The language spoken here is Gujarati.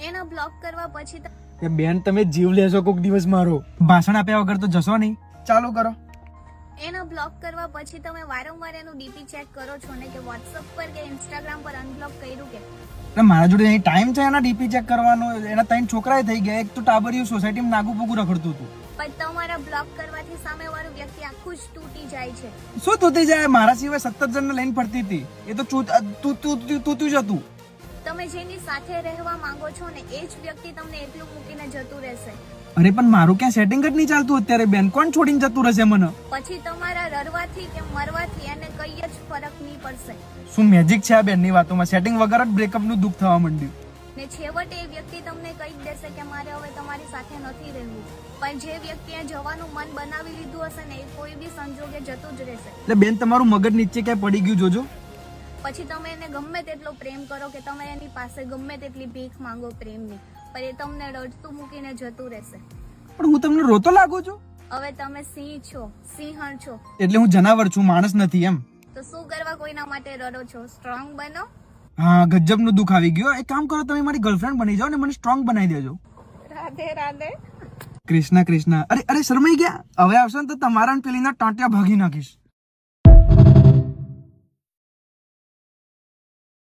એનો બ્લોક કરવા પછી એ બેન તમે જીવ લેશો કોક દિવસ મારો. ભાષણ આપ્યા વગર તો જશો નહીં. ચાલુ કરો. એનો બ્લોક કરવા પછી તમે વારંવાર એનું ડીપી ચેક કરો છો ને કે વોટ્સઅપ પર કે ઇન્સ્ટાગ્રામ પર અનબ્લોક કર્યું કે એટલે મારા જોડે અહીં ટાઈમ છે એના ડીપી ચેક કરવાનો. એના 3 છોકરાએ થઈ ગયા. એક તો ટાબરિયું સોસાયટીમાં નાગુ પૂગું રખડતું હતું. પણ તમારા બ્લોક કરવાથી સામેવાળું વ્યક્તિ આખું જ તૂટી જાય છે. શું તૂટી જાય? મારા સિવાય 17 જણને લઈને ફરતી હતી. એ તો તૂટ્યું જ હતું. તમે જેની સાથે રહેવા માંગો છો ને એ જ વ્યક્તિ તમને એટલું મૂકીને જતું રહેશે. અરે પણ મારું ક્યાં સેટિંગ જ નહીં ચાલતું અત્યારે બેન. કોણ છોડીને જતું રહેશે મને? પછી તમારા રડવાથી કે મરવાથી એને કઈ જ ફરક નહીં પડશે. શું મેજિક છે આ બેનની વાતોમાં? સેટિંગ વગર જ બ્રેકઅપ નું દુઃખ થવા માંડ્યું. ને છેવટે એ વ્યક્તિ તમને કહી જ દેશે કે મારે હવે તમારી સાથે નથી રહેવું. પણ જે વ્યક્તિએ જવાનું મન બનાવી લીધું હશે ને એ કોઈ બી સંજોગે જતું જ રહેશે. એટલે બેન તમારું મગજ નીચે ક્યાંય પડી ગયું જોજો. પછી તમે એને ગમે તેટલો પ્રેમ કરો કે તમે એની પાસે ગમે તેટલી ભીખ માંગો પ્રેમની, પણ એ તમને રડતું મૂકીને જતું રહેશે. પણ હું તમને રોતો લાગુ છું? હવે તમે સિંહ છો, સિંહણ છો, એટલે હું જનાવર છું, માણસ નથી એમ? તો શું કરવા કોઈના માટે રડો છો? સ્ટ્રોંગ બનો. હા, ગજબ નું દુઃખ આવી ગયું. એક કામ કરો, તમે મારી ગર્લફ્રેન્ડ બની જાઓ ને મને સ્ટ્રોંગ બનાવી દેજો. રાધે રાધે. કૃષ્ણ કૃષ્ણ. અરે શરમાઈ ગયા. હવે આવશે ને તો તમારા પેલીના ટાંટિયા ભાગી નાખીશ.